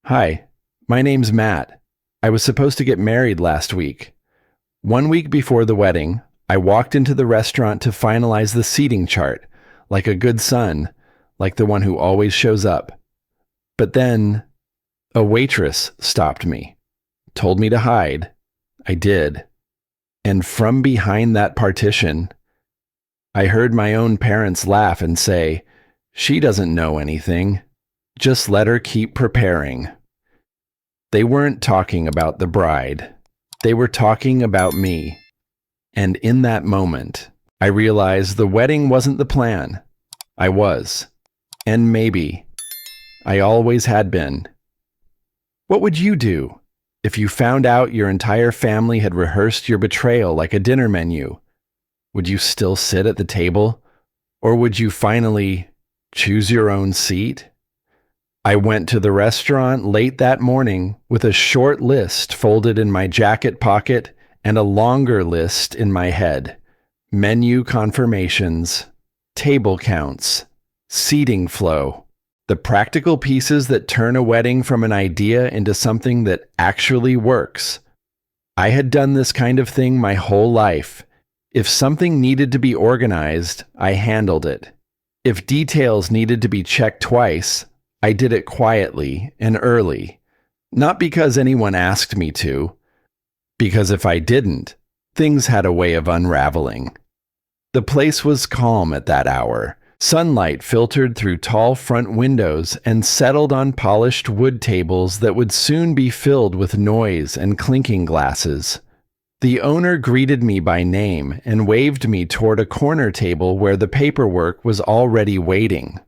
Hi, my name's Matt. I was supposed to get married last week. 1 week before the wedding, I walked into the restaurant to finalize the seating chart, like a good son, like the one who always shows up. But then, a waitress stopped me, told me to hide. I did. And from behind that partition, I heard my own parents laugh and say, "She doesn't know anything. Just let her keep preparing." They weren't talking about the bride. They were talking about me. And in that moment, I realized the wedding wasn't the plan. I was. And maybe. I always had been. What would you do if you found out your entire family had rehearsed your betrayal like a dinner menu? Would you still sit at the table? Or would you finally choose your own seat? I went to the restaurant late that morning with a short list folded in my jacket pocket and a longer list in my head. Menu confirmations, table counts, seating flow, the practical pieces that turn a wedding from an idea into something that actually works. I had done this kind of thing my whole life. If something needed to be organized, I handled it. If details needed to be checked twice, I did it quietly and early, not because anyone asked me to, because if I didn't, things had a way of unraveling. The place was calm at that hour. Sunlight filtered through tall front windows and settled on polished wood tables that would soon be filled with noise and clinking glasses. The owner greeted me by name and waved me toward a corner table where the paperwork was already waiting.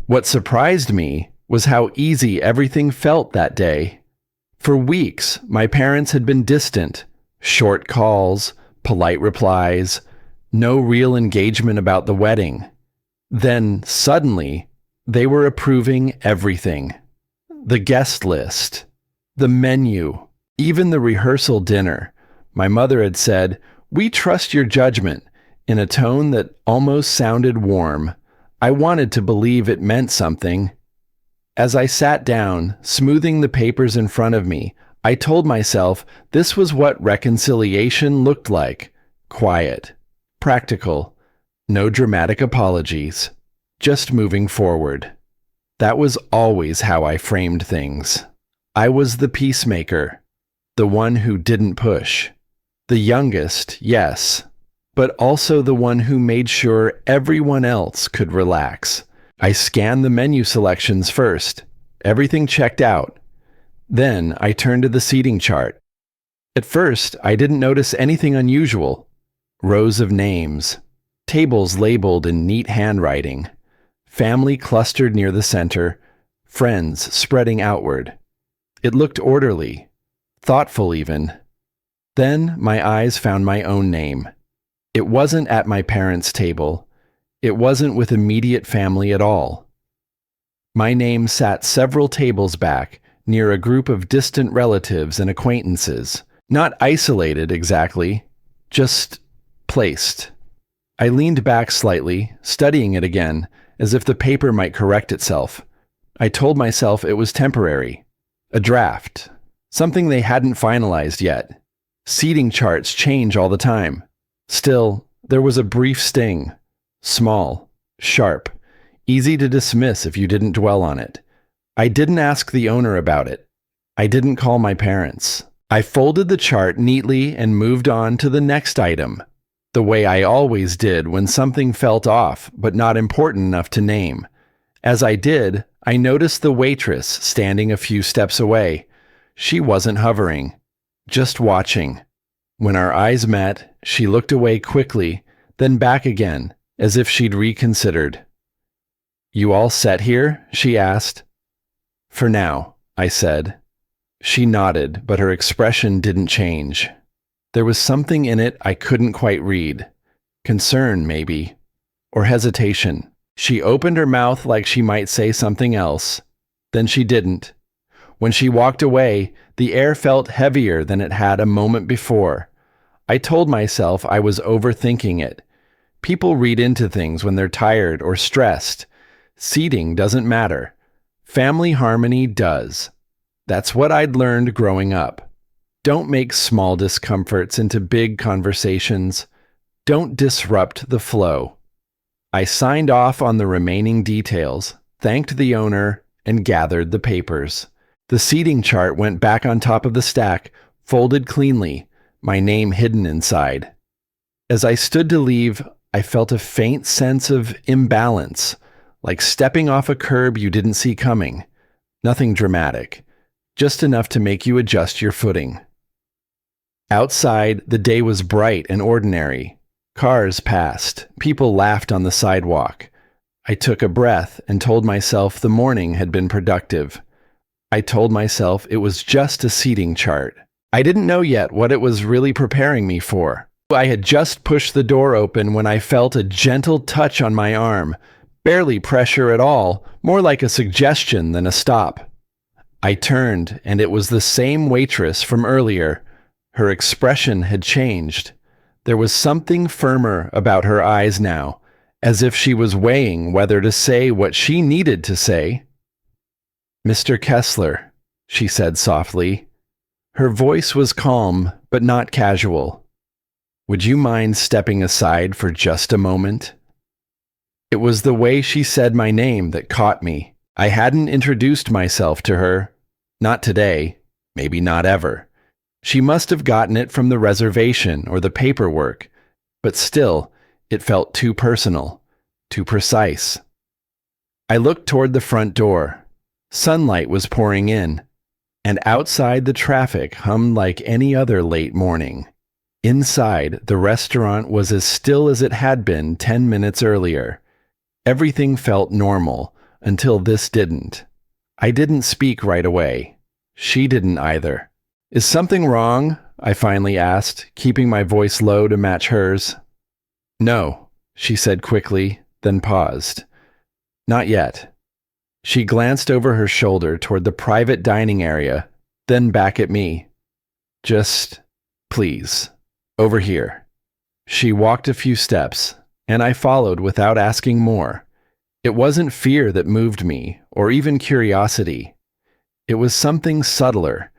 What surprised me was how easy everything felt that day. For weeks, my parents had been distant, short calls, polite replies, no real engagement about the wedding. Then, suddenly, they were approving everything. The guest list, the menu, even the rehearsal dinner. My mother had said, "We trust your judgment," in a tone that almost sounded warm. I wanted to believe it meant something. As I sat down, smoothing the papers in front of me, I told myself this was what reconciliation looked like. Quiet, practical, no dramatic apologies, just moving forward. That was always how I framed things. I was the peacemaker, the one who didn't push. The youngest, yes, but also the one who made sure everyone else could relax. I scanned the menu selections first. Everything checked out. Then I turned to the seating chart. At first, I didn't notice anything unusual. Rows of names, tables labeled in neat handwriting, family clustered near the center, friends spreading outward. It looked orderly, thoughtful even. Then my eyes found my own name. It wasn't at my parents' table. It wasn't with immediate family at all. My name sat several tables back, near a group of distant relatives and acquaintances. Not isolated exactly, just placed. I leaned back slightly, studying it again, as if the paper might correct itself. I told myself it was temporary. A draft. Something they hadn't finalized yet. Seating charts change all the time. Still, there was a brief sting. Small, sharp, easy to dismiss if you didn't dwell on it. I didn't ask the owner about it. I didn't call my parents. I folded the chart neatly and moved on to the next item, the way I always did when something felt off but not important enough to name. As I did, I noticed the waitress standing a few steps away. She wasn't hovering, just watching. When our eyes met, she looked away quickly, then back again, as if she'd reconsidered. "You all set here?" she asked. "For now," I said. She nodded, but her expression didn't change. There was something in it I couldn't quite read. Concern, maybe. Or hesitation. She opened her mouth like she might say something else. Then she didn't. When she walked away, the air felt heavier than it had a moment before. I told myself I was overthinking it. People read into things when they're tired or stressed. Seating doesn't matter. Family harmony does. That's what I'd learned growing up. Don't make small discomforts into big conversations. Don't disrupt the flow. I signed off on the remaining details, thanked the owner, and gathered the papers. The seating chart went back on top of the stack, folded cleanly, my name hidden inside. As I stood to leave, I felt a faint sense of imbalance, like stepping off a curb you didn't see coming. Nothing dramatic, just enough to make you adjust your footing. Outside, the day was bright and ordinary. Cars passed. People laughed on the sidewalk. I took a breath and told myself the morning had been productive. I told myself it was just a seating chart. I didn't know yet what it was really preparing me for. I had just pushed the door open when I felt a gentle touch on my arm. Barely pressure at all, more like a suggestion than a stop. I turned, and it was the same waitress from earlier. Her expression had changed. There was something firmer about her eyes now, as if she was weighing whether to say what she needed to say. "Mr. Kessler," she said softly. Her voice was calm, but not casual. "Would you mind stepping aside for just a moment?" It was the way she said my name that caught me. I hadn't introduced myself to her. Not today, maybe not ever. She must have gotten it from the reservation or the paperwork, but still, it felt too personal, too precise. I looked toward the front door. Sunlight was pouring in, and outside the traffic hummed like any other late morning. Inside, the restaurant was as still as it had been 10 minutes earlier. Everything felt normal, until this didn't. I didn't speak right away. She didn't either. "Is something wrong?" I finally asked, keeping my voice low to match hers. "No," she said quickly, then paused. "Not yet." She glanced over her shoulder toward the private dining area, then back at me. "Just, please, over here." She walked a few steps, and I followed without asking more. It wasn't fear that moved me, or even curiosity. It was something subtler.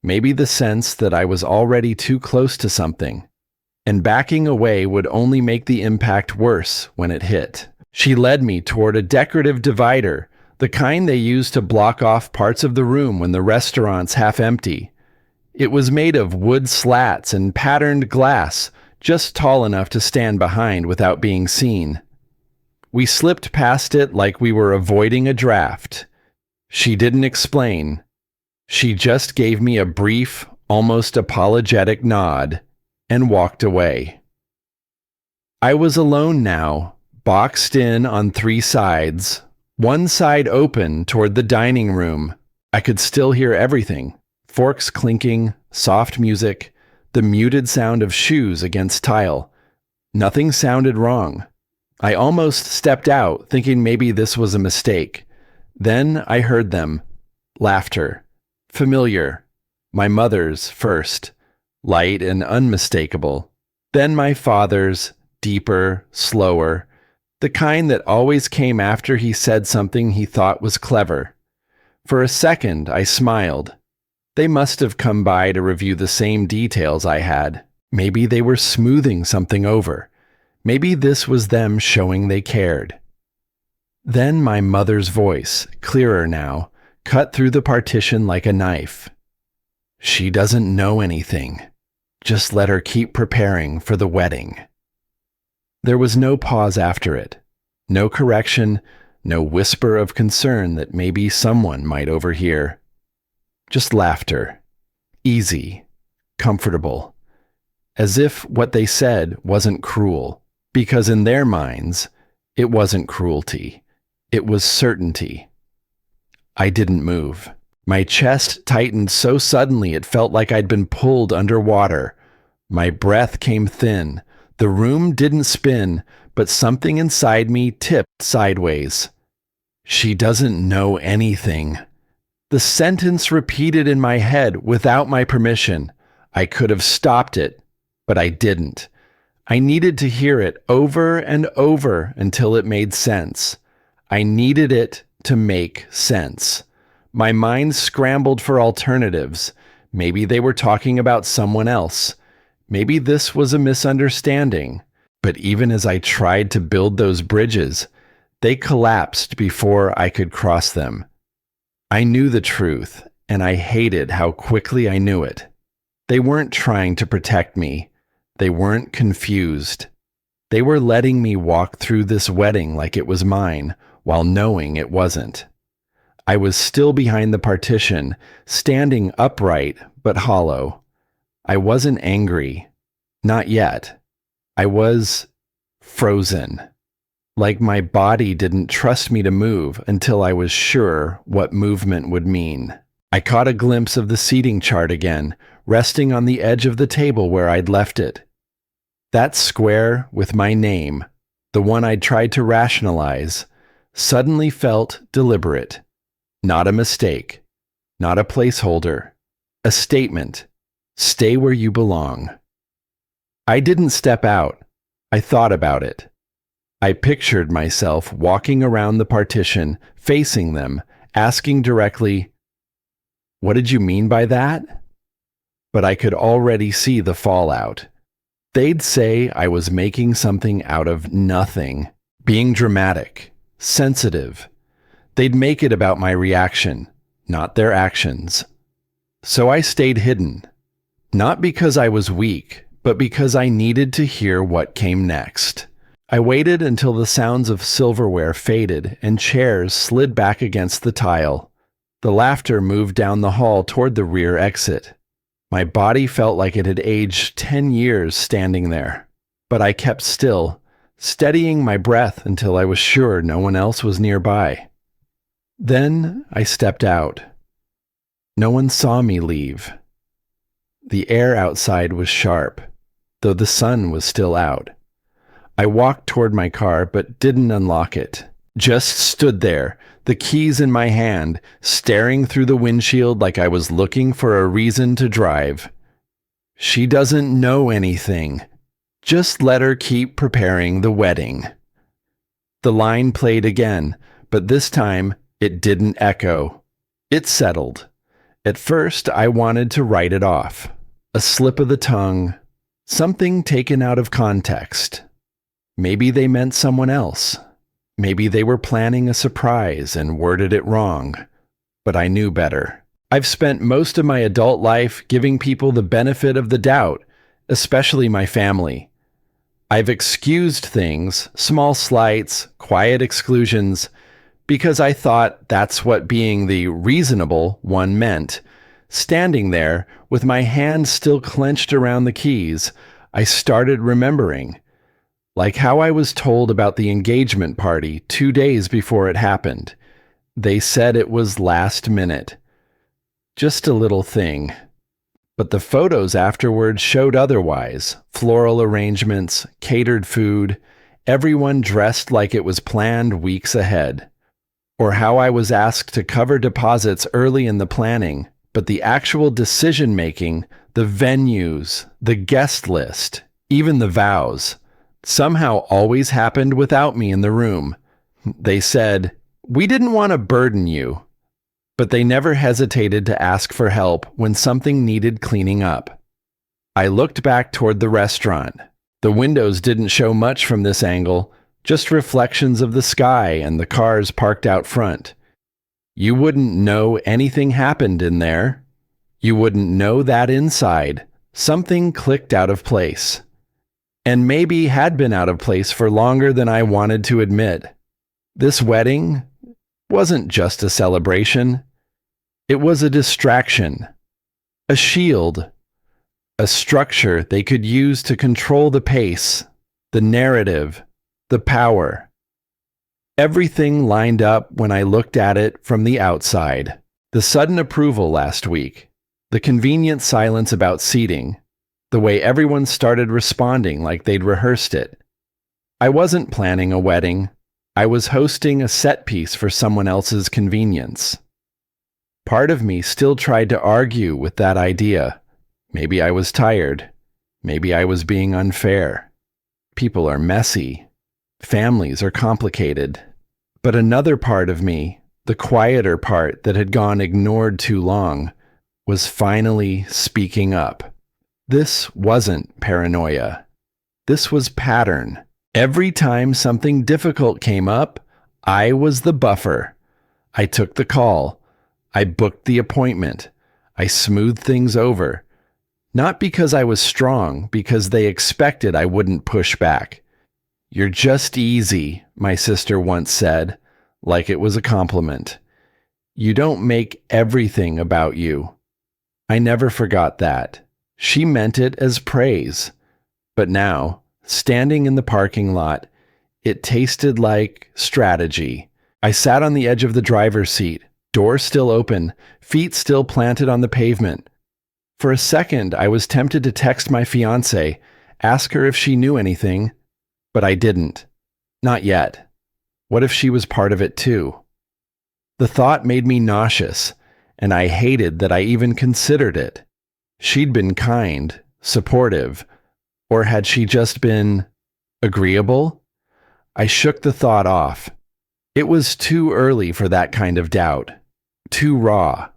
Maybe the sense that I was already too close to something, and backing away would only make the impact worse when it hit. She led me toward a decorative divider, the kind they use to block off parts of the room when the restaurant's half empty. It was made of wood slats and patterned glass, just tall enough to stand behind without being seen. We slipped past it like we were avoiding a draft. She didn't explain. She just gave me a brief, almost apologetic nod and walked away. I was alone now, boxed in on 3 sides, one side open toward the dining room. I could still hear everything: forks clinking, soft music, the muted sound of shoes against tile. Nothing sounded wrong. I almost stepped out, thinking maybe this was a mistake. Then I heard them. Laughter. Familiar. My mother's first, light and unmistakable. Then my father's, deeper, slower, the kind that always came after he said something he thought was clever. For a second, I smiled. They must have come by to review the same details I had. Maybe they were smoothing something over. Maybe this was them showing they cared. Then my mother's voice, clearer now, cut through the partition like a knife. "She doesn't know anything. Just let her keep preparing for the wedding." There was no pause after it. No correction, no whisper of concern that maybe someone might overhear. Just laughter. Easy. Comfortable. As if what they said wasn't cruel, because in their minds, it wasn't cruelty. It was certainty. I didn't move. My chest tightened so suddenly it felt like I'd been pulled underwater. My breath came thin. The room didn't spin, but something inside me tipped sideways. "She doesn't know anything." The sentence repeated in my head without my permission. I could have stopped it, but I didn't. I needed to hear it over and over until it made sense. I needed it to make sense. My mind scrambled for alternatives. Maybe they were talking about someone else. Maybe this was a misunderstanding. But even as I tried to build those bridges, they collapsed before I could cross them. I knew the truth, and I hated how quickly I knew it. They weren't trying to protect me. They weren't confused. They were letting me walk through this wedding like it was mine, while knowing it wasn't. I was still behind the partition, standing upright but hollow. I wasn't angry. Not yet. I was frozen. Like my body didn't trust me to move until I was sure what movement would mean. I caught a glimpse of the seating chart again, resting on the edge of the table where I'd left it. That square with my name, the one I'd tried to rationalize, suddenly felt deliberate. Not a mistake. Not a placeholder. A statement. Stay where you belong. I didn't step out. I thought about it. I pictured myself walking around the partition, facing them, asking directly, "What did you mean by that?" But I could already see the fallout. They'd say I was making something out of nothing, being dramatic, sensitive. They'd make it about my reaction, not their actions. So I stayed hidden, not because I was weak, but because I needed to hear what came next. I waited until the sounds of silverware faded and chairs slid back against the tile. The laughter moved down the hall toward the rear exit. My body felt like it had aged 10 years standing there. But I kept still, steadying my breath until I was sure no one else was nearby. Then I stepped out. No one saw me leave. The air outside was sharp, though the sun was still out. I walked toward my car but didn't unlock it. Just stood there, the keys in my hand, staring through the windshield like I was looking for a reason to drive. She doesn't know anything. Just let her keep preparing the wedding. The line played again, but this time it didn't echo. It settled. At first, I wanted to write it off. A slip of the tongue, something taken out of context. Maybe they meant someone else. Maybe they were planning a surprise and worded it wrong. But I knew better. I've spent most of my adult life giving people the benefit of the doubt, especially my family. I've excused things, small slights, quiet exclusions, because I thought that's what being the reasonable one meant. Standing there, with my hand still clenched around the keys, I started remembering. Like how I was told about the engagement party 2 days before it happened. They said it was last minute. Just a little thing. But the photos afterwards showed otherwise. Floral arrangements, catered food, everyone dressed like it was planned weeks ahead. Or how I was asked to cover deposits early in the planning, but the actual decision-making, the venues, the guest list, even the vows, somehow always happened without me in the room. They said, "We didn't want to burden you." But they never hesitated to ask for help when something needed cleaning up. I looked back toward the restaurant. The windows didn't show much from this angle, just reflections of the sky and the cars parked out front. You wouldn't know anything happened in there. You wouldn't know that inside. Something clicked out of place. And maybe had been out of place for longer than I wanted to admit. This wedding wasn't just a celebration. It was a distraction, a shield, a structure they could use to control the pace, the narrative, the power. Everything lined up when I looked at it from the outside. The sudden approval last week, the convenient silence about seating, the way everyone started responding like they'd rehearsed it. I wasn't planning a wedding. I was hosting a set piece for someone else's convenience. Part of me still tried to argue with that idea. Maybe I was tired. Maybe I was being unfair. People are messy. Families are complicated. But another part of me, The quieter part that had gone ignored too long was finally speaking up. This wasn't paranoia. This was pattern. Every time something difficult came up, I was the buffer. I took the call. I booked the appointment. I smoothed things over. Not because I was strong, because they expected I wouldn't push back. "You're just easy," my sister once said, like it was a compliment. "You don't make everything about you." I never forgot that. She meant it as praise. But now, standing in the parking lot, it tasted like strategy. I sat on the edge of the driver's seat, door still open, feet still planted on the pavement. For a second, I was tempted to text my fiancée, ask her if she knew anything, but I didn't. Not yet. What if she was part of it too? The thought made me nauseous, and I hated that I even considered it. She'd been kind, supportive, or had she just been agreeable? I shook the thought off. It was too early for that kind of doubt. Too raw.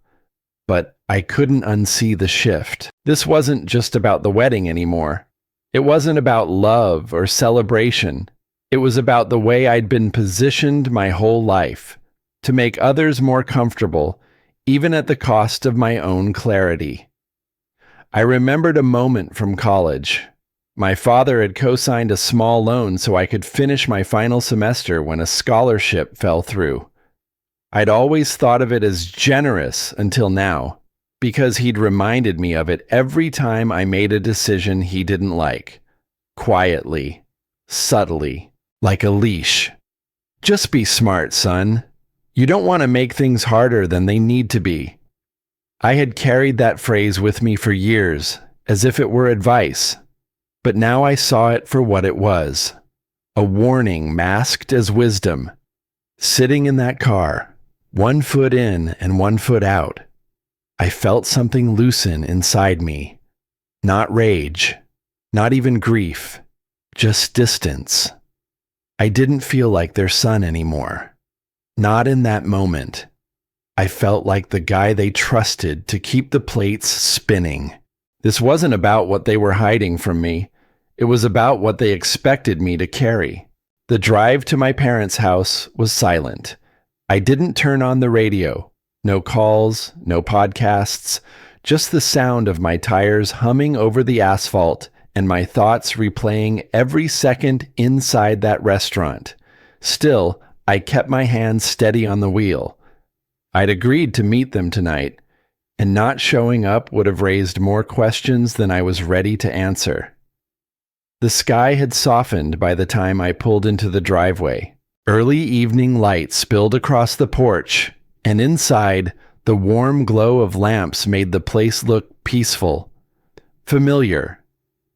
But I couldn't unsee the shift. This wasn't just about the wedding anymore. It wasn't about love or celebration. It was about the way I'd been positioned my whole life, to make others more comfortable, even at the cost of my own clarity. I remembered a moment from college. My father had co-signed a small loan so I could finish my final semester when a scholarship fell through. I'd always thought of it as generous until now, because he'd reminded me of it every time I made a decision he didn't like. Quietly, subtly, like a leash. "Just be smart, son. You don't want to make things harder than they need to be." I had carried that phrase with me for years, as if it were advice. But now I saw it for what it was. A warning masked as wisdom. Sitting in that car, 1 foot in and 1 foot out, I felt something loosen inside me. Not rage, not even grief, just distance. I didn't feel like their son anymore. Not in that moment. I felt like the guy they trusted to keep the plates spinning. This wasn't about what they were hiding from me. It was about what they expected me to carry. The drive to my parents' house was silent. I didn't turn on the radio. No calls, no podcasts, just the sound of my tires humming over the asphalt and my thoughts replaying every second inside that restaurant. Still, I kept my hands steady on the wheel. I'd agreed to meet them tonight, and not showing up would have raised more questions than I was ready to answer. The sky had softened by the time I pulled into the driveway. Early evening light spilled across the porch, and inside, the warm glow of lamps made the place look peaceful. Familiar.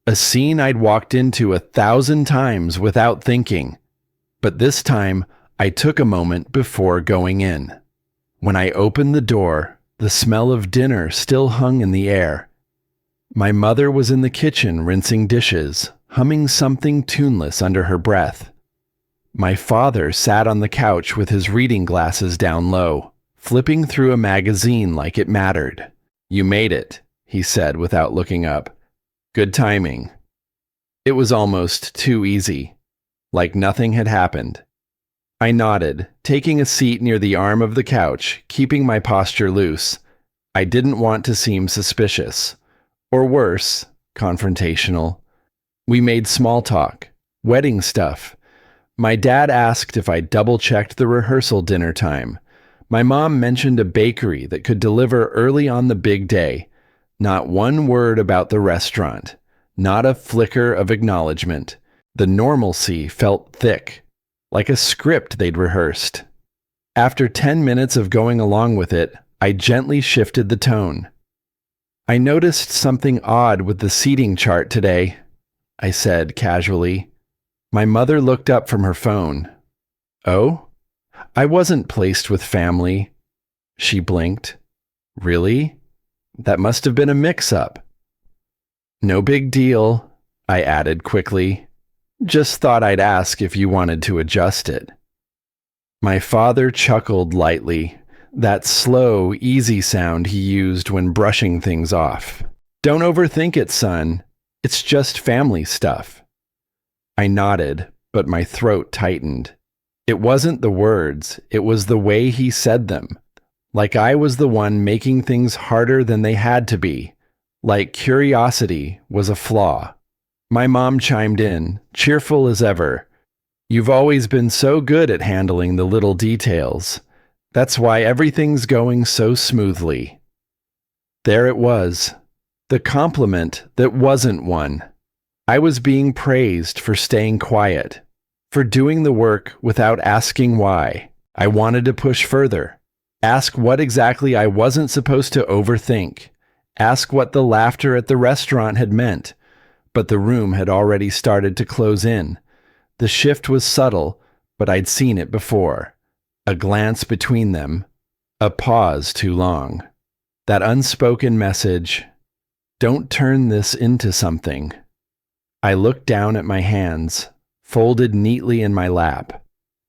A scene I'd walked into 1,000 times without thinking. But this time, I took a moment before going in. When I opened the door, the smell of dinner still hung in the air. My mother was in the kitchen rinsing dishes, humming something tuneless under her breath. My father sat on the couch with his reading glasses down low, flipping through a magazine like it mattered. "You made it," he said without looking up. "Good timing." It was almost too easy, like nothing had happened. I nodded, taking a seat near the arm of the couch, keeping my posture loose. I didn't want to seem suspicious. Or worse, confrontational. We made small talk, wedding stuff. My dad asked if I double-checked the rehearsal dinner time. My mom mentioned a bakery that could deliver early on the big day. Not one word about the restaurant. Not a flicker of acknowledgement. The normalcy felt thick, like a script they'd rehearsed. After 10 minutes of going along with it, I gently shifted the tone. "I noticed something odd with the seating chart today," I said casually. My mother looked up from her phone. "Oh? I wasn't placed with family." She blinked. "Really? That must have been a mix-up." "No big deal," I added quickly. "Just thought I'd ask if you wanted to adjust it." My father chuckled lightly, that slow, easy sound he used when brushing things off. Don't overthink it, son. It's just family stuff. I nodded, but my throat tightened. It wasn't the words, it was the way he said them. Like I was the one making things harder than they had to be. Like curiosity was a flaw. My mom chimed in, cheerful as ever. You've always been so good at handling the little details. That's why everything's going so smoothly. There it was, the compliment that wasn't one. I was being praised for staying quiet, for doing the work without asking why. I wanted to push further, ask what exactly I wasn't supposed to overthink, ask what the laughter at the restaurant had meant, but the room had already started to close in. The shift was subtle, but I'd seen it before. A glance between them, a pause too long. That unspoken message, don't turn this into something. I looked down at my hands, folded neatly in my lap.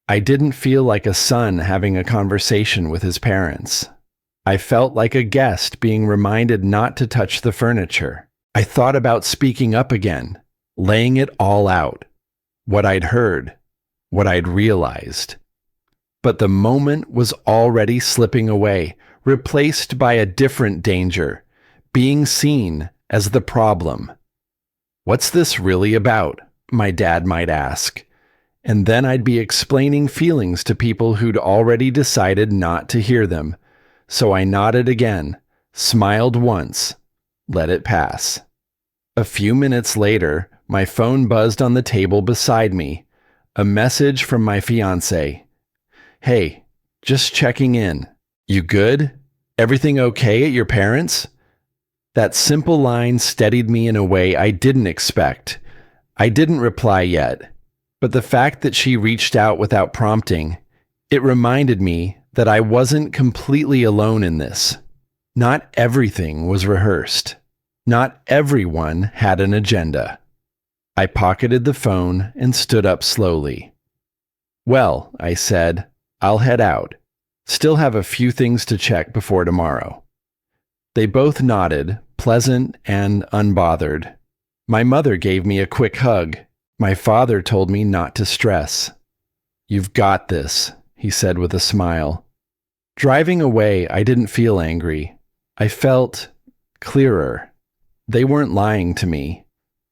I didn't feel like a son having a conversation with his parents. I felt like a guest being reminded not to touch the furniture. I thought about speaking up again, laying it all out. What I'd heard, what I'd realized. But the moment was already slipping away, replaced by a different danger, being seen as the problem. What's this really about? My dad might ask. And then I'd be explaining feelings to people who'd already decided not to hear them. So I nodded again, smiled once, let it pass. A few minutes later, my phone buzzed on the table beside me. A message from my fiancé. Hey, just checking in. You good? Everything okay at your parents'? That simple line steadied me in a way I didn't expect. I didn't reply yet, but the fact that she reached out without prompting, it reminded me that I wasn't completely alone in this. Not everything was rehearsed. Not everyone had an agenda. I pocketed the phone and stood up slowly. Well, I said, I'll head out. Still have a few things to check before tomorrow. They both nodded, pleasant and unbothered. My mother gave me a quick hug. My father told me not to stress. You've got this, he said with a smile. Driving away, I didn't feel angry. I felt clearer. They weren't lying to me.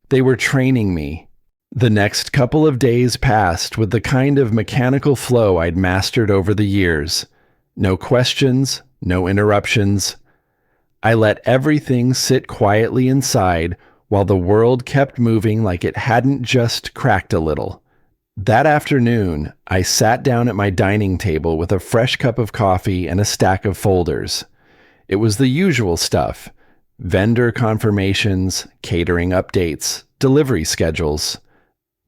They were training me. The next couple of days passed with the kind of mechanical flow I'd mastered over the years. No questions, no interruptions. I let everything sit quietly inside while the world kept moving like it hadn't just cracked a little. That afternoon, I sat down at my dining table with a fresh cup of coffee and a stack of folders. It was the usual stuff: vendor confirmations, catering updates, delivery schedules.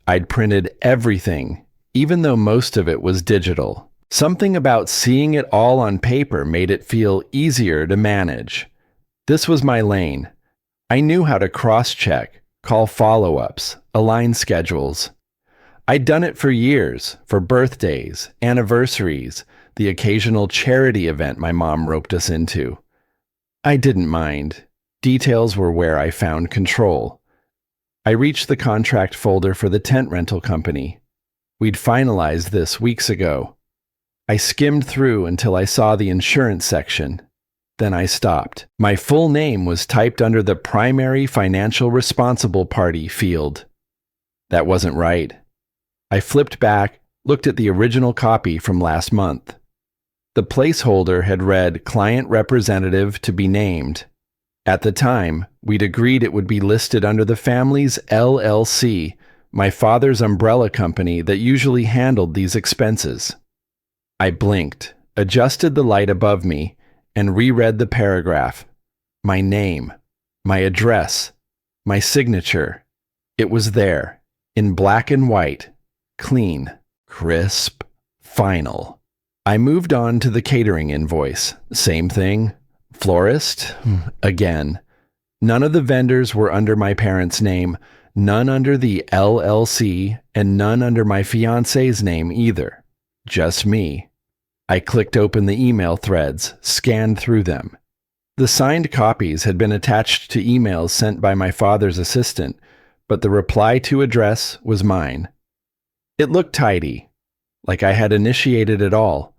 I'd printed everything, even though most of it was digital. Something about seeing it all on paper made it feel easier to manage. This was my lane. I knew how to cross-check, call follow-ups, align schedules. I'd done it for years, for birthdays, anniversaries, the occasional charity event my mom roped us into. I didn't mind. Details were where I found control. I reached the contract folder for the tent rental company. We'd finalized this weeks ago. I skimmed through until I saw the insurance section. Then I stopped. My full name was typed under the primary financial responsible party field. That wasn't right. I flipped back, looked at the original copy from last month. The placeholder had read client representative to be named. At the time, we'd agreed it would be listed under the family's LLC, my father's umbrella company that usually handled these expenses. I blinked, adjusted the light above me, and reread the paragraph. My name, my address, my signature. It was there, in black and white, clean, crisp, final. I moved on to the catering invoice. Same thing. Florist? Again. None of the vendors were under my parents' name, none under the LLC, and none under my fiancé's name either. Just me. I clicked open the email threads, scanned through them. The signed copies had been attached to emails sent by my father's assistant, but the reply to address was mine. It looked tidy, like I had initiated it all,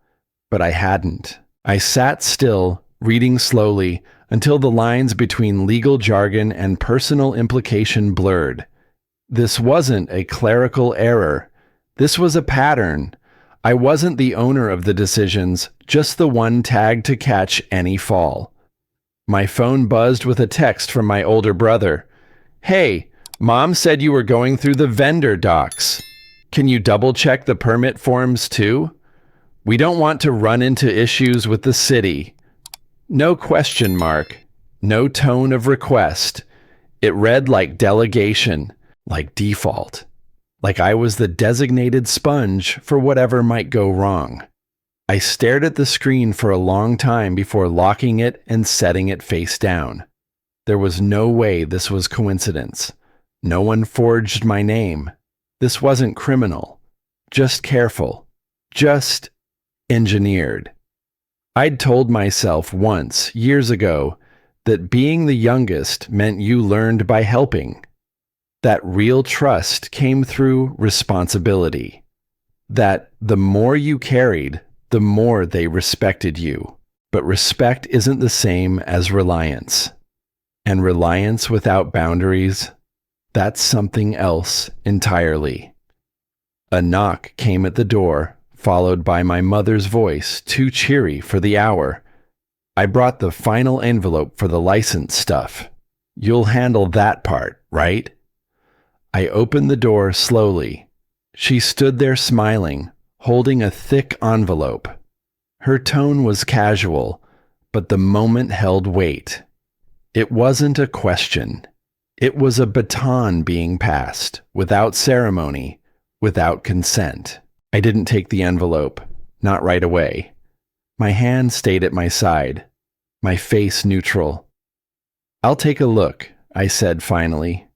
but I hadn't. I sat still, reading slowly, until the lines between legal jargon and personal implication blurred. This wasn't a clerical error. This was a pattern. I wasn't the owner of the decisions, just the one tagged to catch any fall. My phone buzzed with a text from my older brother. "Hey, Mom said you were going through the vendor docs. Can you double-check the permit forms too? We don't want to run into issues with the city." No question mark. No tone of request. It read like delegation, like default. Like I was the designated sponge for whatever might go wrong. I stared at the screen for a long time before locking it and setting it face down. There was no way this was coincidence. No one forged my name. This wasn't criminal. Just careful. Just engineered. I'd told myself once, years ago, that being the youngest meant you learned by helping. That real trust came through responsibility. That the more you carried, the more they respected you. But respect isn't the same as reliance. And reliance without boundaries, that's something else entirely. A knock came at the door, followed by my mother's voice, too cheery for the hour. I brought the final envelope for the license stuff. You'll handle that part, right? I opened the door slowly. She stood there smiling, holding a thick envelope. Her tone was casual, but the moment held weight. It wasn't a question. It was a baton being passed, without ceremony, without consent. I didn't take the envelope, not right away. My hand stayed at my side, my face neutral. "I'll take a look," I said finally.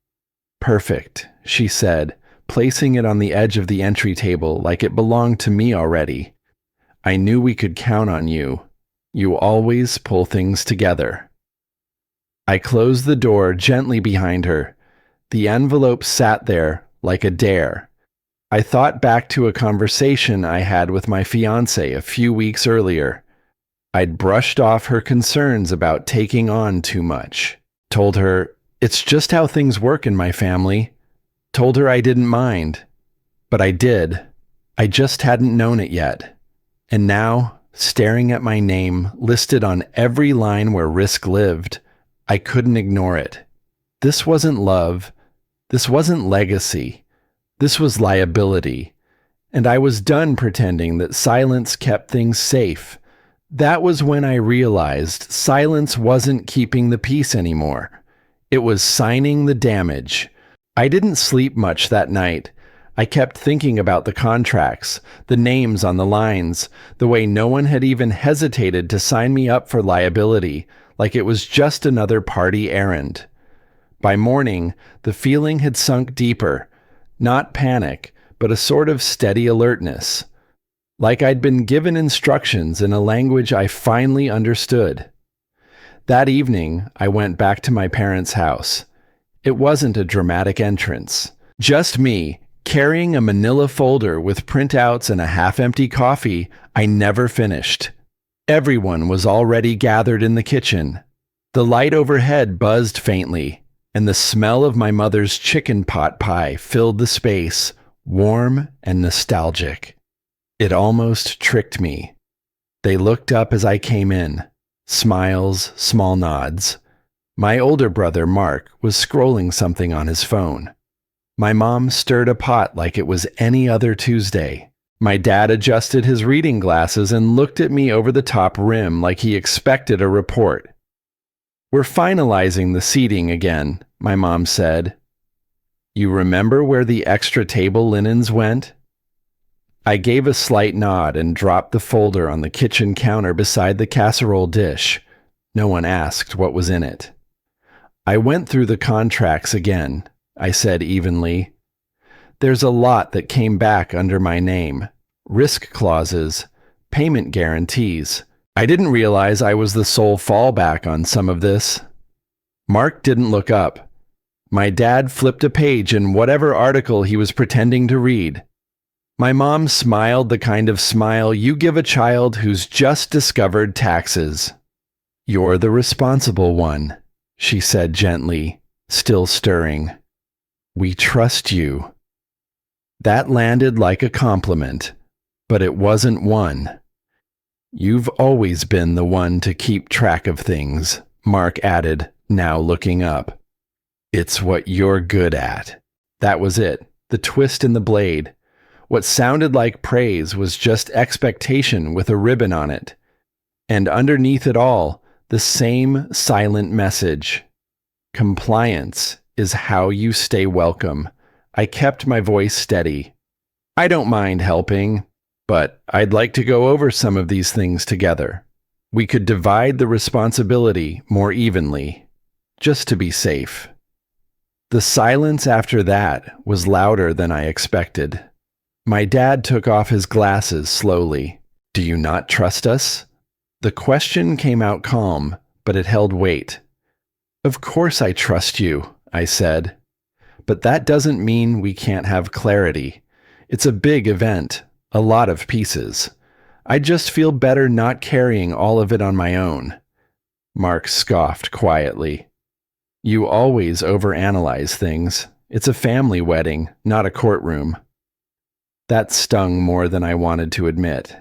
"Perfect," she said, placing it on the edge of the entry table like it belonged to me already. "I knew we could count on you. You always pull things together." I closed the door gently behind her. The envelope sat there like a dare. I thought back to a conversation I had with my fiancée a few weeks earlier. I'd brushed off her concerns about taking on too much. Told her, "It's just how things work in my family." Told her I didn't mind. But I did. I just hadn't known it yet. And now, staring at my name listed on every line where risk lived, I couldn't ignore it. This wasn't love. This wasn't legacy. This was liability. And I was done pretending that silence kept things safe. That was when I realized silence wasn't keeping the peace anymore. It was signing the damage. I didn't sleep much that night. I kept thinking about the contracts, the names on the lines, the way no one had even hesitated to sign me up for liability, like it was just another party errand. By morning, the feeling had sunk deeper. Not panic, but a sort of steady alertness. Like I'd been given instructions in a language I finally understood. That evening, I went back to my parents' house. It wasn't a dramatic entrance. Just me, carrying a manila folder with printouts and a half-empty coffee I never finished. Everyone was already gathered in the kitchen. The light overhead buzzed faintly, and the smell of my mother's chicken pot pie filled the space, warm and nostalgic. It almost tricked me. They looked up as I came in. Smiles, small nods. My older brother, Mark, was scrolling something on his phone. My mom stirred a pot like it was any other Tuesday. My dad adjusted his reading glasses and looked at me over the top rim like he expected a report. "We're finalizing the seating again," my mom said. "You remember where the extra table linens went?" I gave a slight nod and dropped the folder on the kitchen counter beside the casserole dish. No one asked what was in it. "I went through the contracts again," I said evenly. "There's a lot that came back under my name. risk clauses, payment guarantees. I didn't realize I was the sole fallback on some of this. Mark didn't look up. My dad flipped a page in whatever article he was pretending to read. My mom smiled the kind of smile you give a child who's just discovered taxes. "You're the responsible one," she said gently, still stirring. "We trust you." That landed like a compliment, but it wasn't one. "You've always been the one to keep track of things," Mark added, now looking up. "It's what you're good at." That was it, the twist in the blade. What sounded like praise was just expectation with a ribbon on it. And underneath it all, the same silent message. Compliance is how you stay welcome. I kept my voice steady. "I don't mind helping, but I'd like to go over some of these things together. We could divide the responsibility more evenly, just to be safe." The silence after that was louder than I expected. My dad took off his glasses slowly. "Do you not trust us?" The question came out calm, but it held weight. "Of course I trust you," I said. "But that doesn't mean we can't have clarity. It's a big event, a lot of pieces. I just feel better not carrying all of it on my own." Mark scoffed quietly. "You always overanalyze things. It's a family wedding, not a courtroom." That stung more than I wanted to admit.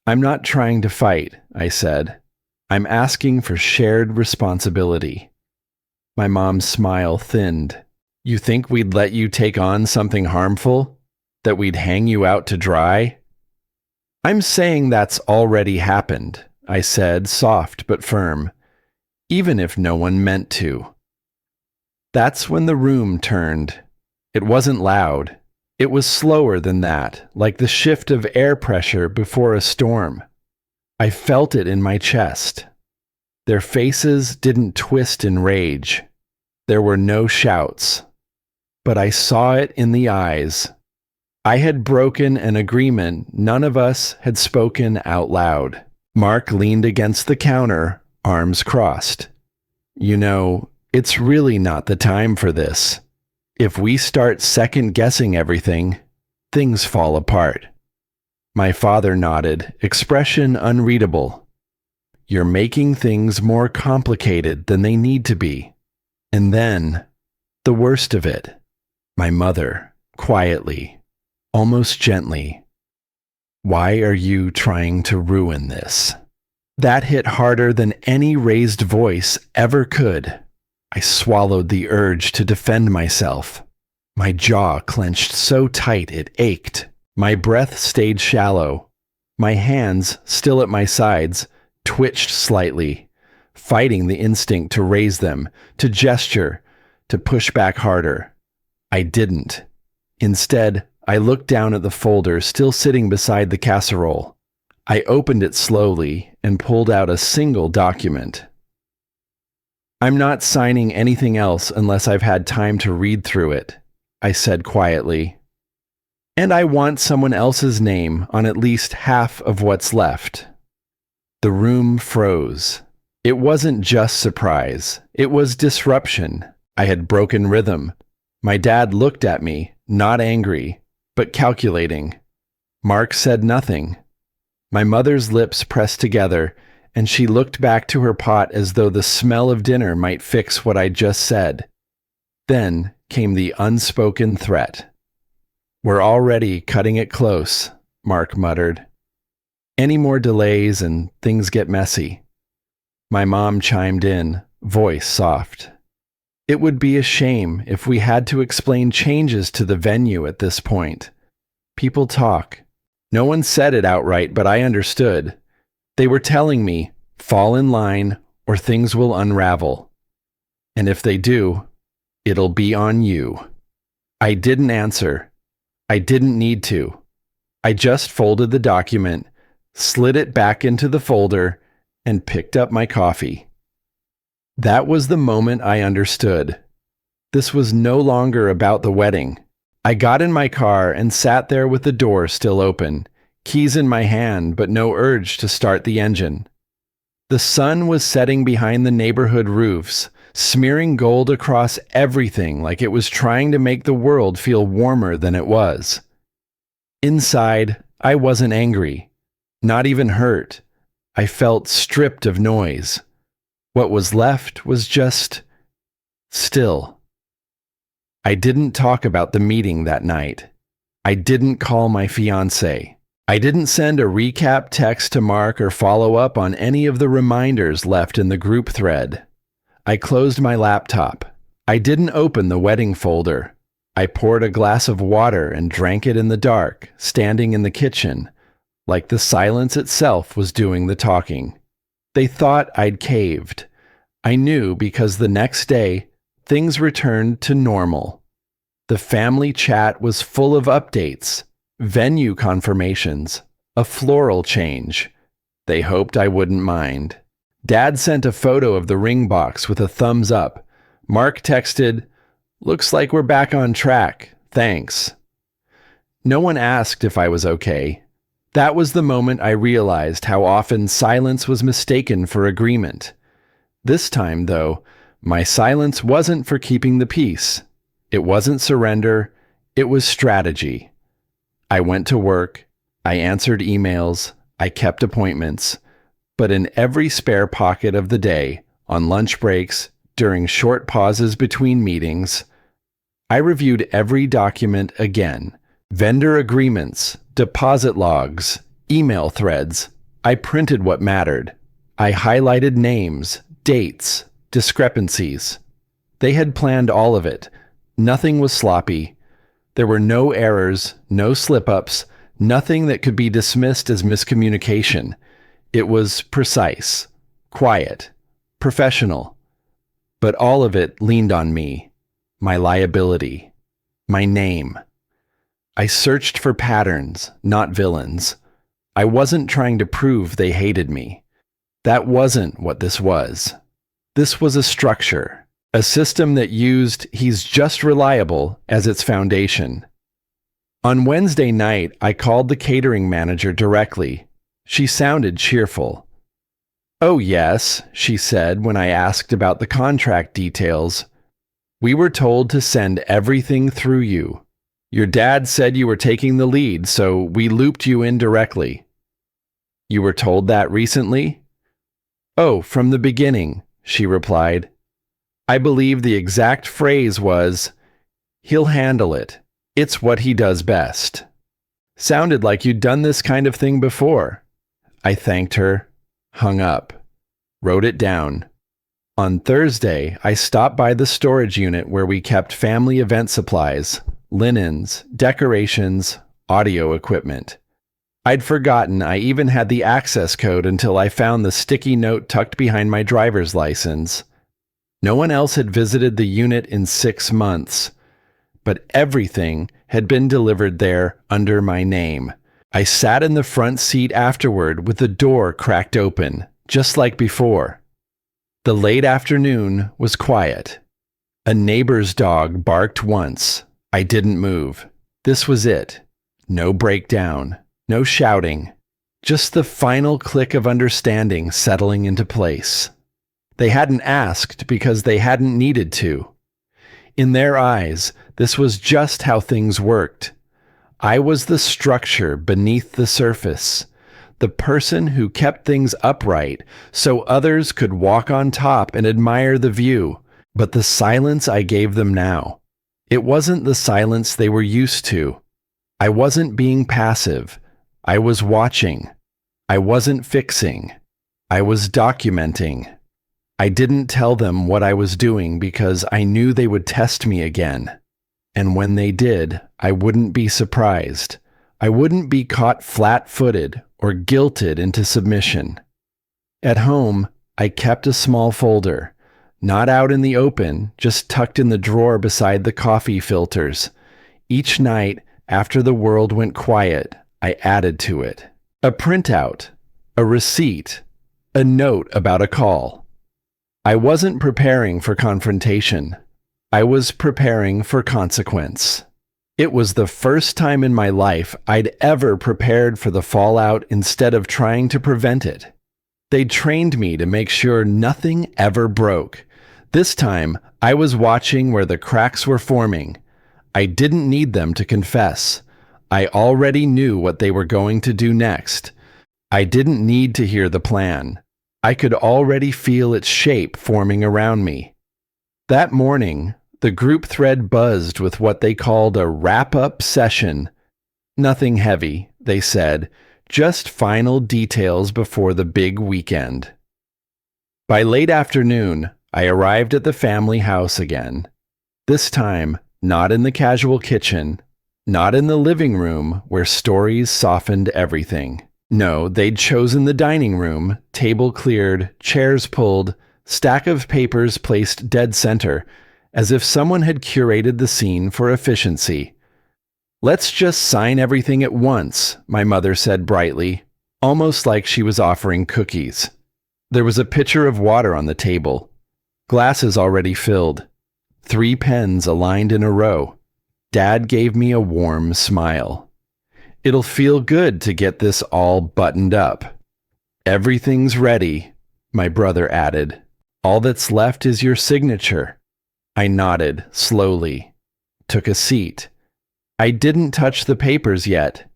"I'm not trying to fight," I said. "I'm asking for shared responsibility." My mom's smile thinned. "You think we'd let you take on something harmful? That we'd hang you out to dry?" "I'm saying that's already happened," I said, soft but firm, "even if no one meant to." That's when the room turned. It wasn't loud. It was slower than that, like the shift of air pressure before a storm. I felt it in my chest. Their faces didn't twist in rage. There were no shouts. But I saw it in the eyes. I had broken an agreement none of us had spoken out loud. Mark leaned against the counter, arms crossed. "You know, it's really not the time for this. If we start second-guessing everything, things fall apart." My father nodded, expression unreadable. "You're making things more complicated than they need to be." And then, the worst of it, my mother, quietly, almost gently, "Why are you trying to ruin this?" That hit harder than any raised voice ever could. I swallowed the urge to defend myself. My jaw clenched so tight it ached. My breath stayed shallow. My hands, still at my sides, twitched slightly, fighting the instinct to raise them, to gesture, to push back harder. I didn't. Instead, I looked down at the folder still sitting beside the casserole. I opened it slowly and pulled out a single document. "I'm not signing anything else unless I've had time to read through it," I said quietly. "And I want someone else's name on at least half of what's left." The room froze. It wasn't just surprise. It was disruption. I had broken rhythm. My dad looked at me, not angry, but calculating. Mark said nothing. My mother's lips pressed together, and she looked back to her pot as though the smell of dinner might fix what I'd just said. Then came the unspoken threat. "We're already cutting it close," Mark muttered. "Any more delays and things get messy." My mom chimed in, voice soft. "It would be a shame if we had to explain changes to the venue at this point. People talk. No one said it outright, but I understood. They were telling me, fall in line or things will unravel. And if they do, it'll be on you." I didn't answer. I didn't need to. I just folded the document, slid it back into the folder, and picked up my coffee. That was the moment I understood. This was no longer about the wedding. I got in my car and sat there with the door still open, keys in my hand, but no urge to start the engine. The sun was setting behind the neighborhood roofs, smearing gold across everything like it was trying to make the world feel warmer than it was. Inside, I wasn't angry, not even hurt. I felt stripped of noise. What was left was just still. I didn't talk about the meeting that night. I didn't call my fiancé. I didn't send a recap text to Mark or follow up on any of the reminders left in the group thread. I closed my laptop. I didn't open the wedding folder. I poured a glass of water and drank it in the dark, standing in the kitchen, like the silence itself was doing the talking. They thought I'd caved. I knew because the next day, things returned to normal. The family chat was full of updates, venue confirmations, a floral change. They hoped I wouldn't mind. Dad sent a photo of the ring box with a thumbs up. Mark texted, "Looks like we're back on track. Thanks." No one asked if I was okay. That was the moment I realized how often silence was mistaken for agreement. This time, though, my silence wasn't for keeping the peace. It wasn't surrender. It was strategy. I went to work. I answered emails. I kept appointments. But in every spare pocket of the day, on lunch breaks, during short pauses between meetings, I reviewed every document again. Vendor agreements, deposit logs, email threads. I printed what mattered. I highlighted names, dates, discrepancies. They had planned all of it. Nothing was sloppy. There were no errors, no slip-ups, nothing that could be dismissed as miscommunication. It was precise, quiet, professional. But all of it leaned on me, my liability, my name. I searched for patterns, not villains. I wasn't trying to prove they hated me. That wasn't what this was. This was a structure, a system that used "he's just reliable" as its foundation. On Wednesday night, I called the catering manager directly. She sounded cheerful. "Oh yes," she said when I asked about the contract details. "We were told to send everything through you. Your dad said you were taking the lead, so we looped you in directly." "You were told that recently?" "Oh, from the beginning," she replied. I believe the exact phrase was, "He'll handle it. It's what he does best." Sounded like you'd done this kind of thing before. I thanked her, hung up, wrote it down. On Thursday, I stopped by the storage unit where we kept family event supplies, linens, decorations, audio equipment. I'd forgotten I even had the access code until I found the sticky note tucked behind my driver's license. No one else had visited the unit in 6 months, but everything had been delivered there under my name. I sat in the front seat afterward with the door cracked open, just like before. The late afternoon was quiet. A neighbor's dog barked once. I didn't move. This was it. No breakdown, no shouting, just the final click of understanding settling into place. They hadn't asked because they hadn't needed to. In their eyes, this was just how things worked. I was the structure beneath the surface, the person who kept things upright so others could walk on top and admire the view. But the silence I gave them now, it wasn't the silence they were used to. I wasn't being passive. I was watching. I wasn't fixing. I was documenting. I didn't tell them what I was doing because I knew they would test me again. And when they did, I wouldn't be surprised. I wouldn't be caught flat-footed or guilted into submission. At home, I kept a small folder, not out in the open, just tucked in the drawer beside the coffee filters. Each night, after the world went quiet, I added to it. A printout, a receipt, a note about a call. I wasn't preparing for confrontation. I was preparing for consequence. It was the first time in my life I'd ever prepared for the fallout instead of trying to prevent it. They'd trained me to make sure nothing ever broke. This time, I was watching where the cracks were forming. I didn't need them to confess. I already knew what they were going to do next. I didn't need to hear the plan. I could already feel its shape forming around me. That morning, the group thread buzzed with what they called a wrap-up session. Nothing heavy, they said, just final details before the big weekend. By late afternoon, I arrived at the family house again. This time, not in the casual kitchen, not in the living room where stories softened everything. No, they'd chosen the dining room, table cleared, chairs pulled, stack of papers placed dead center, as if someone had curated the scene for efficiency. "Let's just sign everything at once," my mother said brightly, almost like she was offering cookies. There was a pitcher of water on the table, glasses already filled, 3 pens aligned in a row. Dad gave me a warm smile. "It'll feel good to get this all buttoned up." "Everything's ready," my brother added. "All that's left is your signature." I nodded slowly, took a seat. I didn't touch the papers yet.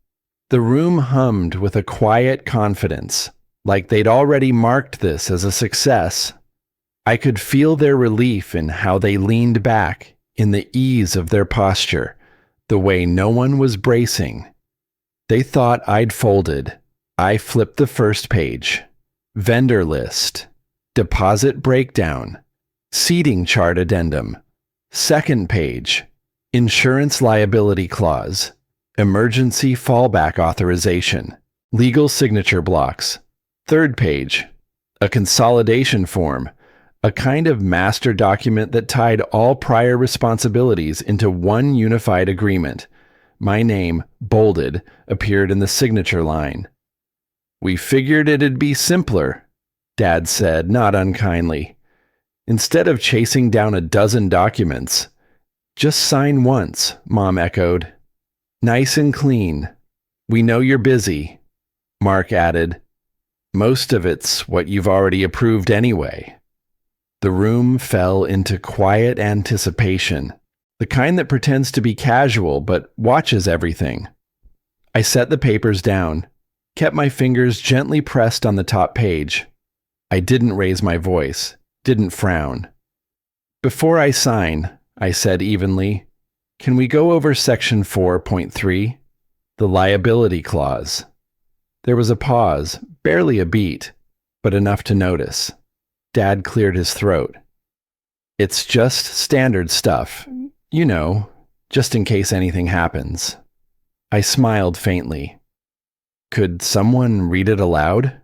The room hummed with a quiet confidence, like they'd already marked this as a success. I could feel their relief in how they leaned back, in the ease of their posture, the way no one was bracing. They thought I'd folded. I flipped the first page. Vendor list. Deposit breakdown. Seating chart addendum. Second page. Insurance liability clause. Emergency fallback authorization. Legal signature blocks. Third page. A consolidation form. A kind of master document that tied all prior responsibilities into one unified agreement. My name, bolded, appeared in the signature line. "We figured it'd be simpler," Dad said, not unkindly. "Instead of chasing down a dozen documents." "Just sign once," Mom echoed. "Nice and clean. We know you're busy," Mark added. "Most of it's what you've already approved anyway." The room fell into quiet anticipation. The kind that pretends to be casual but watches everything. I set the papers down, kept my fingers gently pressed on the top page. I didn't raise my voice, didn't frown. "Before I sign," I said evenly, "can we go over section 4.3, the liability clause?" There was a pause, barely a beat, but enough to notice. Dad cleared his throat. "It's just standard stuff. You know, just in case anything happens." I smiled faintly. "Could someone read it aloud?"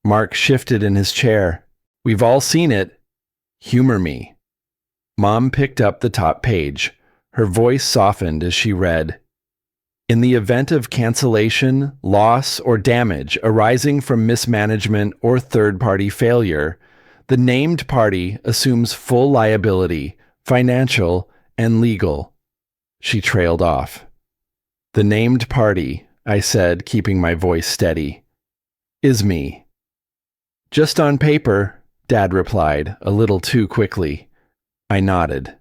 Mark shifted in his chair. "We've all seen it. Humor me." Mom picked up the top page. Her voice softened as she read, "In the event of cancellation, loss, or damage arising from mismanagement or third-party failure, the named party assumes full liability, financial, and legal." She trailed off. "The named party," I said, keeping my voice steady, "is me." "Just on paper," Dad replied, a little too quickly. I nodded.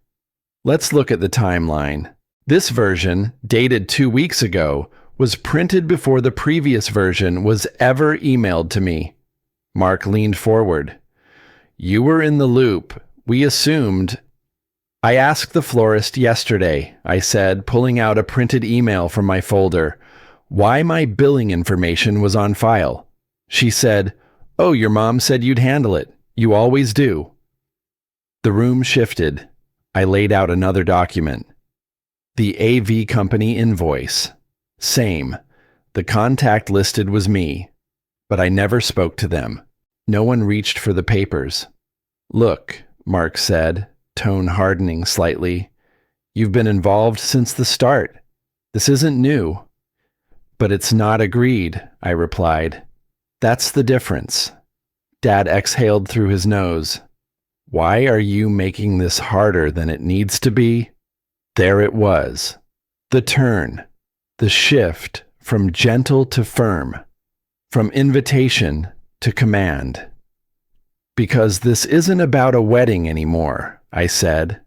"Let's look at the timeline. This version, dated 2 weeks ago, was printed before the previous version was ever emailed to me." Mark leaned forward. "You were in the loop. We assumed—" "I asked the florist yesterday," I said, pulling out a printed email from my folder, "why my billing information was on file. She said, 'Oh, your mom said you'd handle it. You always do.'" The room shifted. I laid out another document. The AV company invoice. Same. The contact listed was me, but I never spoke to them. No one reached for the papers. "Look," Mark said, tone hardening slightly, "you've been involved since the start. This isn't new." "But it's not agreed," I replied. "That's the difference." Dad exhaled through his nose. "Why are you making this harder than it needs to be?" There it was. The turn, the shift from gentle to firm, from invitation to command. Because this isn't about a wedding anymore, I said.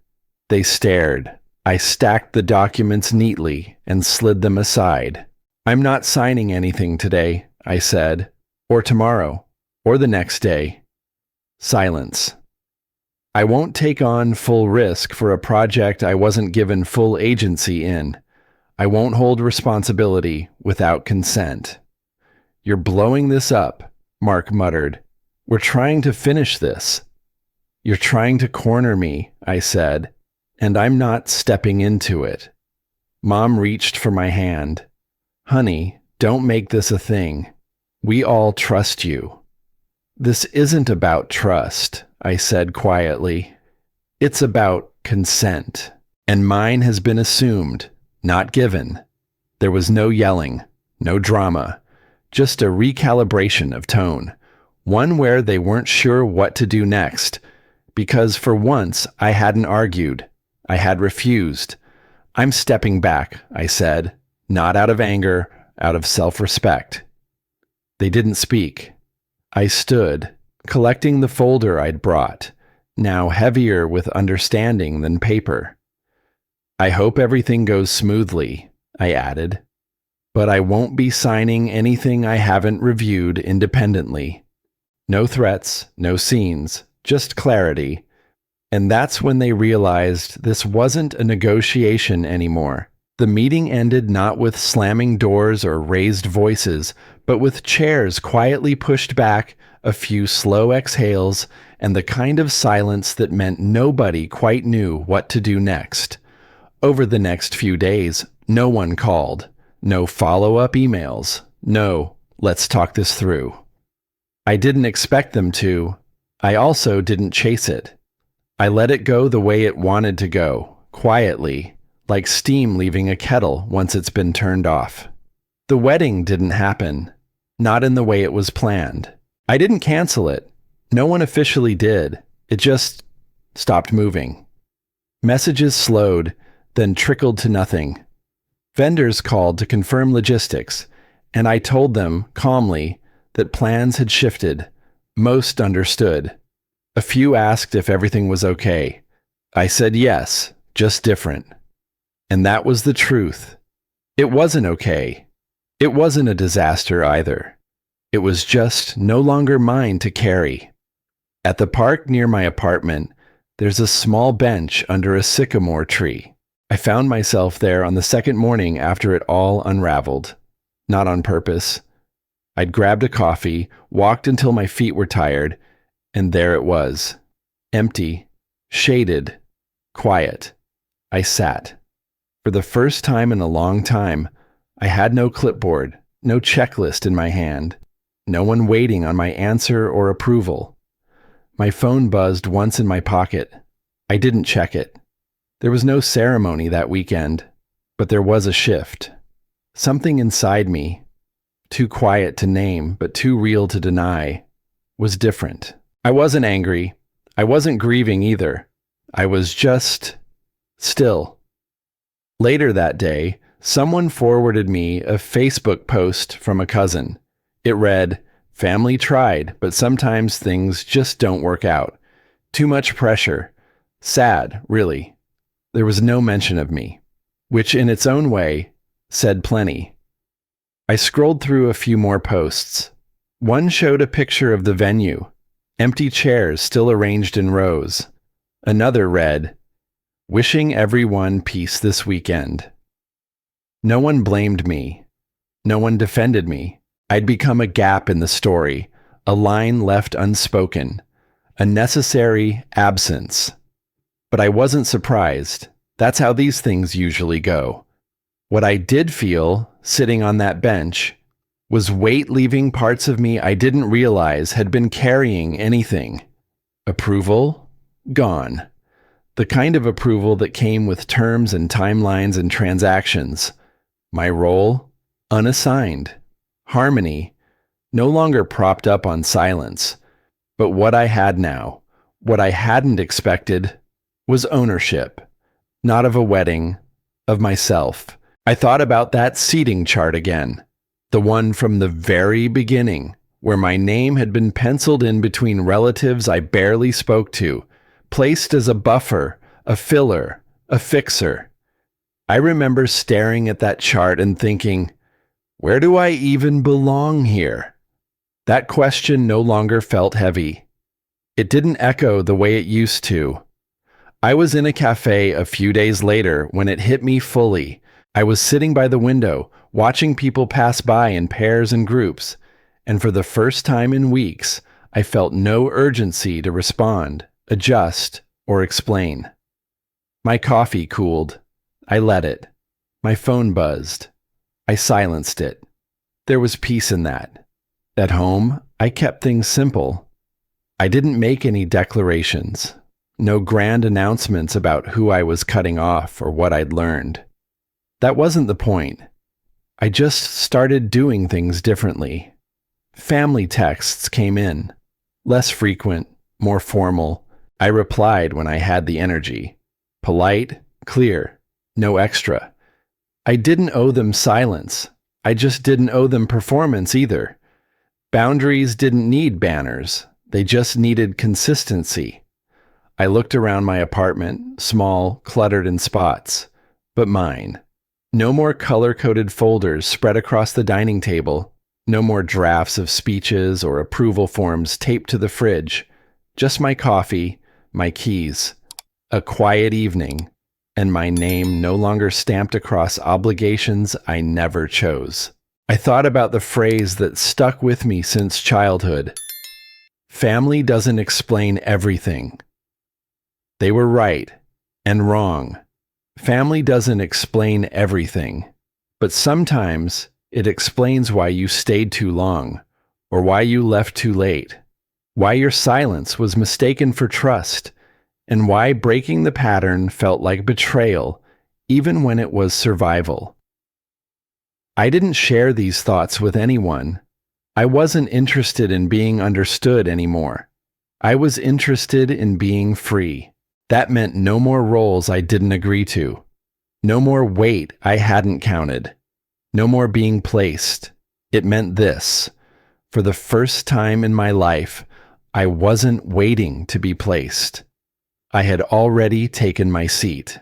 They stared. I stacked the documents neatly and slid them aside. I'm not signing anything today, I said, or tomorrow, or the next day. Silence. I won't take on full risk for a project I wasn't given full agency in. I won't hold responsibility without consent. You're blowing this up, Mark muttered. We're trying to finish this. You're trying to corner me, I said, and I'm not stepping into it. Mom reached for my hand. Honey, don't make this a thing. We all trust you. This isn't about trust, I said quietly. It's about consent. And mine has been assumed, not given. There was no yelling, no drama, just a recalibration of tone, one where they weren't sure what to do next, because for once I hadn't argued. I had refused. I'm stepping back, I said, not out of anger, out of self-respect. They didn't speak. I stood, collecting the folder I'd brought, now heavier with understanding than paper. I hope everything goes smoothly, I added, but I won't be signing anything I haven't reviewed independently. No threats, no scenes, just clarity. And that's when they realized this wasn't a negotiation anymore. The meeting ended not with slamming doors or raised voices, but with chairs quietly pushed back, a few slow exhales, and the kind of silence that meant nobody quite knew what to do next. Over the next few days, no one called. No follow-up emails. No, let's talk this through. I didn't expect them to. I also didn't chase it. I let it go the way it wanted to go, quietly, like steam leaving a kettle once it's been turned off. The wedding didn't happen, not in the way it was planned. I didn't cancel it. No one officially did. It just stopped moving. Messages slowed, then trickled to nothing. Vendors called to confirm logistics, and I told them, calmly, that plans had shifted. Most understood. A few asked if everything was okay. I said yes, just different. And that was the truth. It wasn't okay. It wasn't a disaster either. It was just no longer mine to carry. At the park near my apartment, there's a small bench under a sycamore tree. I found myself there on the second morning after it all unraveled. Not on purpose. I'd grabbed a coffee, walked until my feet were tired, and there it was. Empty, shaded, quiet. I sat. For the first time in a long time, I had no clipboard, no checklist in my hand, no one waiting on my answer or approval. My phone buzzed once in my pocket. I didn't check it. There was no ceremony that weekend, but there was a shift. Something inside me, too quiet to name but too real to deny, was different. I wasn't angry. I wasn't grieving either. I was just still. Later that day, someone forwarded me a Facebook post from a cousin. It read, "Family tried, but sometimes things just don't work out. Too much pressure. Sad, really." There was no mention of me, which in its own way said plenty. I scrolled through a few more posts. One showed a picture of the venue, empty chairs still arranged in rows. Another read, "Wishing everyone peace this weekend." No one blamed me. No one defended me. I'd become a gap in the story, a line left unspoken, a necessary absence. But I wasn't surprised. That's how these things usually go. What I did feel, sitting on that bench, was weight leaving parts of me I didn't realize had been carrying anything. Approval? Gone. The kind of approval that came with terms and timelines and transactions. My role? Unassigned. Harmony? No longer propped up on silence. But what I had now, what I hadn't expected, was ownership. Not of a wedding, of myself. I thought about that seating chart again, the one from the very beginning, where my name had been penciled in between relatives I barely spoke to, placed as a buffer, a filler, a fixer. I remember staring at that chart and thinking, where do I even belong here? That question no longer felt heavy. It didn't echo the way it used to. I was in a cafe a few days later when it hit me fully. I was sitting by the window, watching people pass by in pairs and groups, and for the first time in weeks, I felt no urgency to respond, adjust, or explain. My coffee cooled. I let it. My phone buzzed. I silenced it. There was peace in that. At home, I kept things simple. I didn't make any declarations. No grand announcements about who I was cutting off or what I'd learned. That wasn't the point. I just started doing things differently. Family texts came in. Less frequent, more formal. I replied when I had the energy. Polite, clear, no extra. I didn't owe them silence. I just didn't owe them performance either. Boundaries didn't need banners. They just needed consistency. I looked around my apartment, small, cluttered in spots, but mine. No more color-coded folders spread across the dining table. No more drafts of speeches or approval forms taped to the fridge. Just my coffee, my keys, a quiet evening, and my name no longer stamped across obligations I never chose. I thought about the phrase that stuck with me since childhood. Family doesn't explain everything. They were right and wrong. Family doesn't explain everything, but sometimes it explains why you stayed too long, or why you left too late, why your silence was mistaken for trust, and why breaking the pattern felt like betrayal, even when it was survival. I didn't share these thoughts with anyone. I wasn't interested in being understood anymore. I was interested in being free. That meant no more roles I didn't agree to. No more weight I hadn't counted. No more being placed. It meant this. For the first time in my life, I wasn't waiting to be placed. I had already taken my seat.